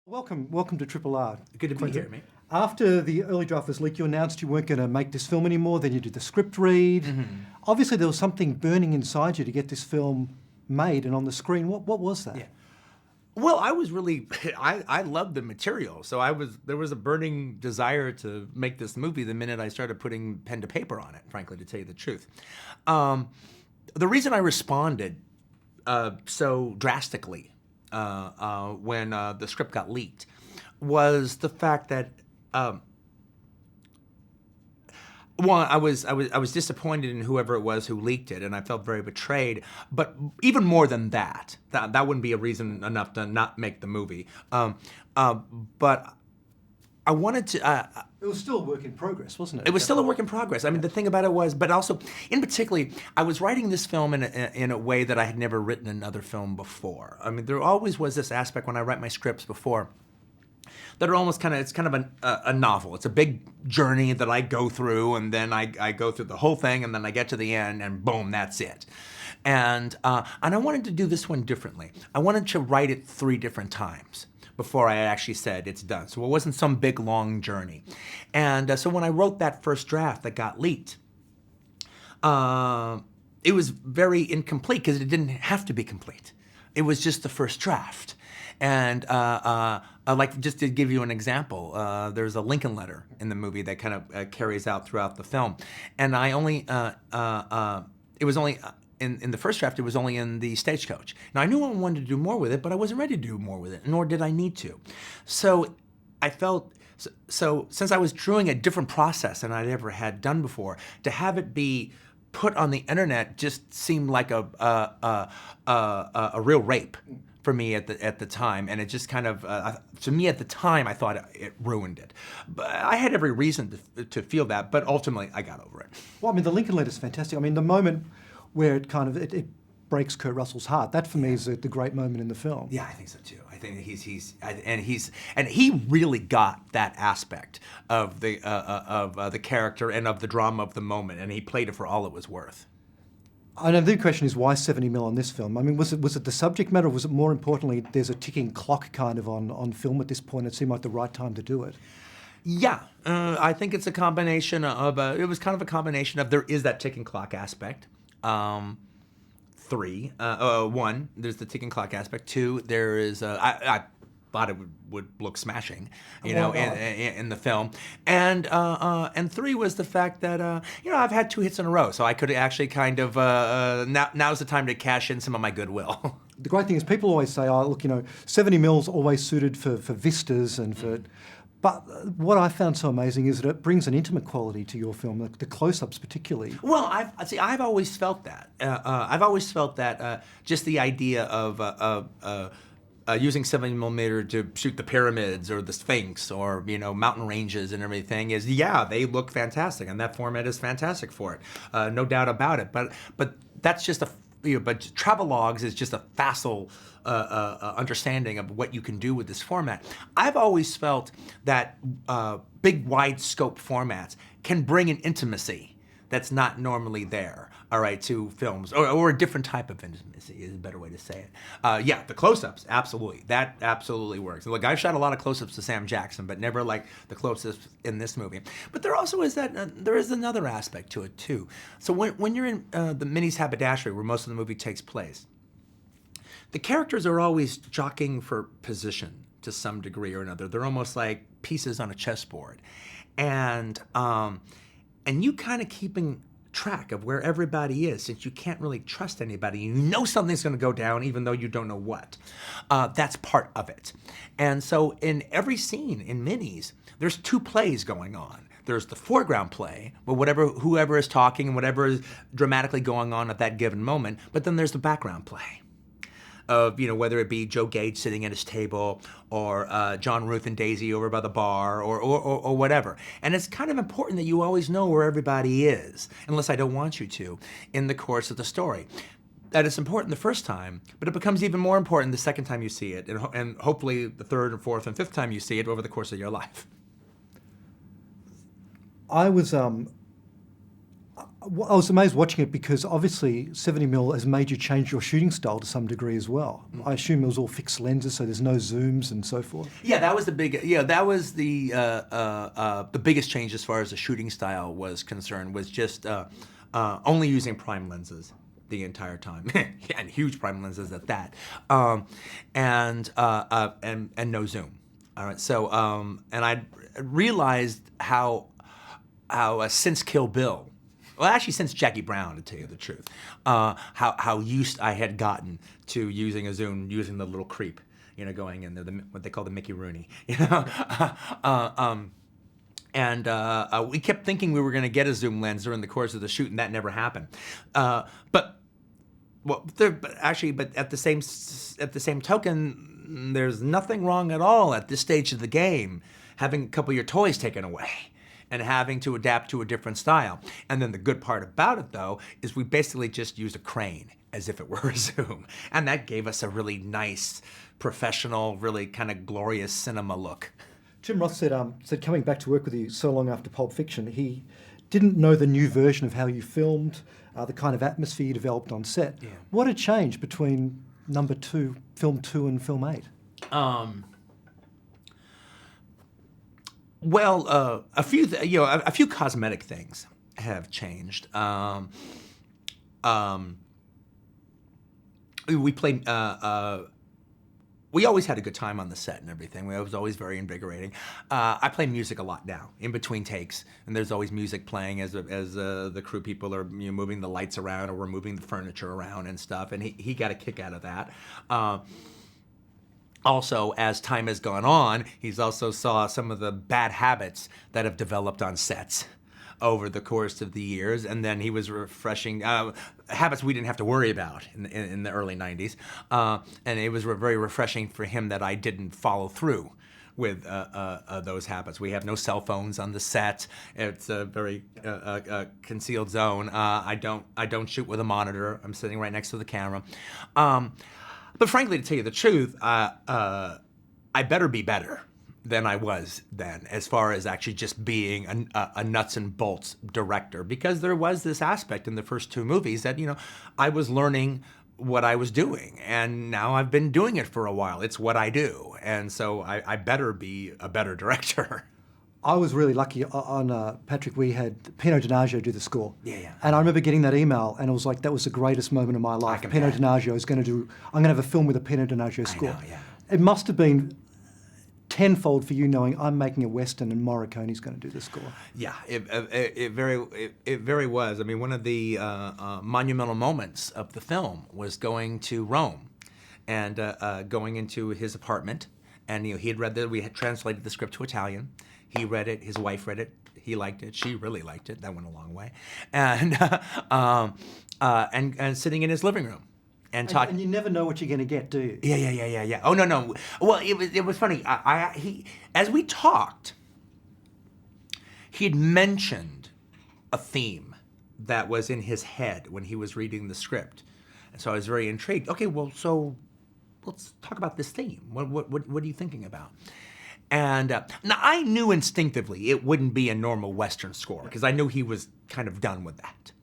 Welcome to Triple R. Good to be Quentin. here, mate. After the early draft was leaked, you announced you weren't going to make this film anymore. Then you did the script read. Obviously, there was something burning inside you to get this film made and on the screen. What was that? Yeah. Well, I was really, I loved the material. So there was a burning desire to make this movie the minute I started putting pen to paper on it, frankly, to tell you the truth. The reason I responded so drastically when the script got leaked was the fact that, well, I was disappointed in whoever it was who leaked it, and I felt very betrayed. But even more than that wouldn't be a reason enough to not make the movie. But I wanted to. It was still a work in progress, wasn't it? It was still a work in progress. I mean, the thing about it was, but also, in particular, I was writing this film in a way that I had never written another film before. I mean, there always was this aspect when I write my scripts before that are almost it's kind of a novel. It's a big journey that I go through, and then I go through the whole thing, and then I get to the end, and boom, that's it. And I wanted to do this one differently. I wanted to write it 3 different times before I actually said it's done. So it wasn't some big, long journey. And so when I wrote that first draft that got leaked, it was very incomplete because it didn't have to be complete. It was just the first draft. And like, just to give you an example, there's a Lincoln letter in the movie that kind of carries out throughout the film. And I only, it was only, in the first draft, it was only in the stagecoach. Now, I knew I wanted to do more with it, but I wasn't ready to do more with it, nor did I need to. So I felt, so since I was doing a different process than I'd ever had done before, to have it be put on the internet just seemed like a real rape for me at the time, and it just kind of, to me at the time, I thought it ruined it. But I had every reason to feel that, but ultimately I got over it. Well, I mean, the Lincoln letter's fantastic. I mean, the moment where it breaks Kurt Russell's heart, that for me is the great moment in the film. Yeah, I think so too. I think he really got that aspect of the character and of the drama of the moment, and he played it for all it was worth. I know the question is why 70 mil on this film? I mean, was it the subject matter, or was it more importantly there's a ticking clock kind of on film at this point? It seemed like the right time to do it. Yeah, I think it's a combination of, it was kind of a combination of, there is that ticking clock aspect. 3, 1, there's the ticking clock aspect. 2, there is, I thought it would look smashing, in the film. And 3 was the fact that, I've had 2 hits in a row, so I could actually kind of, now's the time to cash in some of my goodwill. The great thing is people always say, oh, look, 70 mil's always suited for vistas and for... But what I found so amazing is that it brings an intimate quality to your film, the close-ups particularly. Well, I've always felt that. I've always felt that just the idea of using 70mm to shoot the pyramids or the Sphinx or mountain ranges and everything is, they look fantastic, and that format is fantastic for it, no doubt about it. But that's just but Travelogues is just a facile understanding of what you can do with this format. I've always felt that big, wide scope formats can bring an intimacy that's not normally there, all right, to films, or a different type of intimacy is a better way to say it. The close-ups, absolutely. That absolutely works. Look, I've shot a lot of close-ups to Sam Jackson, but never like the close-ups in this movie. But there also is there is another aspect to it, too. So when you're in the Minnie's Haberdashery, where most of the movie takes place, the characters are always jockeying for position to some degree or another. They're almost like pieces on a chessboard. And you kind of keeping track of where everybody is, since you can't really trust anybody. You know something's going to go down even though you don't know what. That's part of it. And so in every scene in Minnie's, there's 2 plays going on. There's the foreground play, where whoever is talking and whatever is dramatically going on at that given moment, but then there's the background play of, whether it be Joe Gage sitting at his table or John Ruth and Daisy over by the bar or whatever. And it's kind of important that you always know where everybody is, unless I don't want you to, in the course of the story. That is important the first time, but it becomes even more important the second time you see it, and hopefully the third and fourth and fifth time you see it over the course of your life. I was I was amazed watching it because obviously 70mm has made you change your shooting style to some degree as well. I assume it was all fixed lenses, so there's no zooms and so forth. Yeah, that was the big. Yeah, that was the biggest change as far as the shooting style was concerned. Was just only using prime lenses the entire time, and huge prime lenses at that, and no zoom. All right, so and I realized how since Kill Bill. Well, actually, since Jackie Brown, to tell you the truth, how used I had gotten to using a zoom, using the little creep, going in there, what they call the Mickey Rooney, and we kept thinking we were going to get a zoom lens during the course of the shoot, and that never happened. But at the same token, there's nothing wrong at all at this stage of the game having a couple of your toys taken away and having to adapt to a different style. And then the good part about it, though, is we basically just used a crane as if it were a zoom. And that gave us a really nice, professional, really kind of glorious cinema look. Tim Roth said coming back to work with you so long after Pulp Fiction, he didn't know the new version of how you filmed, the kind of atmosphere you developed on set. Yeah. What had changed between film 2 and film 8? Well, a few cosmetic things have changed. We played. We always had a good time on the set and everything. It was always very invigorating. I play music a lot now, in between takes, and there's always music playing as the crew people are moving the lights around or we're moving the furniture around and stuff. And he got a kick out of that. Also, as time has gone on, he's also saw some of the bad habits that have developed on sets over the course of the years, and then he was refreshing habits we didn't have to worry about in the early 90s, and it was very refreshing for him that I didn't follow through with those habits. We have no cell phones on the set. It's a very concealed zone. I don't shoot with a monitor. I'm sitting right next to the camera. But frankly, to tell you the truth, I better be better than I was then, as far as actually just being a nuts and bolts director, because there was this aspect in the first two movies that I was learning what I was doing, and now I've been doing it for a while. It's what I do, and so I better be a better director. I was really lucky on Patrick. We had Pino Donaggio do the score. Yeah. And I remember getting that email, and it was like that was the greatest moment of my life. Pino Donaggio is going to do. I'm going to have a film with a Pino Donaggio score. I know, yeah. It must have been tenfold for you knowing I'm making a Western and Morricone's going to do the score. Yeah, it very was. I mean, one of the monumental moments of the film was going to Rome and going into his apartment. And he had read we had translated the script to Italian. He read it. His wife read it. He liked it. She really liked it. That went a long way. And sitting in his living room and talking. And you never know what you're going to get, do you? Yeah. Oh no. Well, it was funny. As we talked, he had mentioned a theme that was in his head when he was reading the script, and so I was very intrigued. Okay, well, so let's talk about this theme. What are you thinking about? And now I knew instinctively it wouldn't be a normal Western score because I knew he was kind of done with that.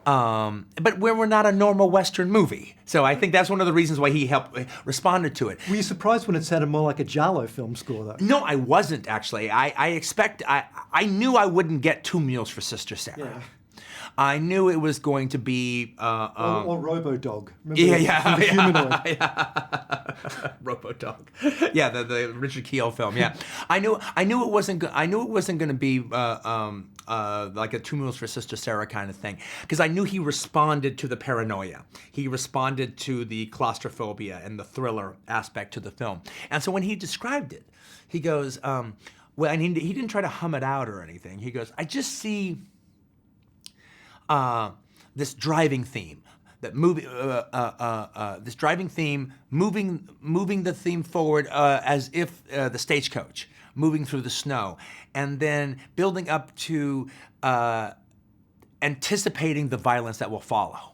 But we're not a normal Western movie, so I think that's one of the reasons why he responded to it. Were you surprised when it sounded more like a Giallo film score, though? No, I wasn't actually. I knew I wouldn't get 2 Meals for Sister Sarah. Yeah. I knew it was going to be or Robo-Dog. Yeah. Humanoid. Yeah. Robo-Dog. Yeah, the Richard Kiel film. Yeah, I knew it wasn't going to be like a 2 Meals for Sister Sarah kind of thing, because I knew he responded to the paranoia. He responded to the claustrophobia and the thriller aspect to the film. And so when he described it, he goes, well, and he didn't try to hum it out or anything. He goes, I just see this driving theme, this driving theme moving the theme forward as if the stagecoach moving through the snow, and then building up to anticipating the violence that will follow.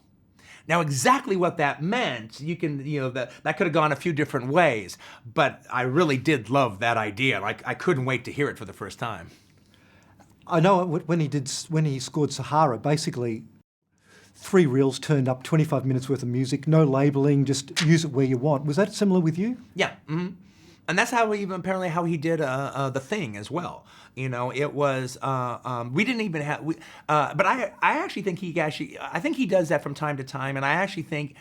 Now, exactly what that meant, that could have gone a few different ways, but I really did love that idea. Like, I couldn't wait to hear it for the first time. I know when he scored Sahara, basically 3 reels turned up, 25 minutes worth of music, no labeling, just use it where you want. Was that similar with you? Yeah. And that's how apparently how he did The Thing as well. You know, it was we didn't even have but I actually think I think he does that from time to time, and I actually think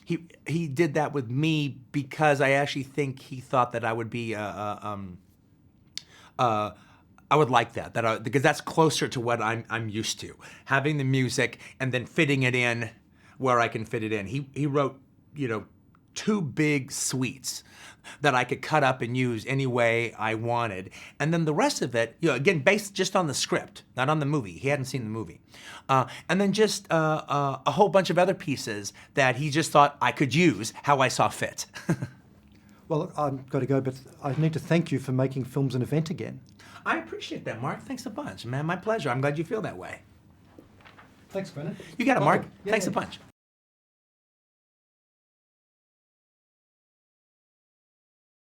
he did that with me because I actually think he thought that I would be I would like that because that's closer to what I'm used to, having the music and then fitting it in where I can fit it in. He wrote, you know, 2 big suites that I could cut up and use any way I wanted, and then the rest of it, you know, again based just on the script, not on the movie. He hadn't seen the movie, and then just a whole bunch of other pieces that he just thought I could use how I saw fit. Well, I've got to go, but I need to thank you for making films an event again. I appreciate that, Mark. Thanks a bunch, man. My pleasure. I'm glad you feel that way. Thanks, Quentin. You got it, Mark. Yeah, Thanks yeah. a bunch.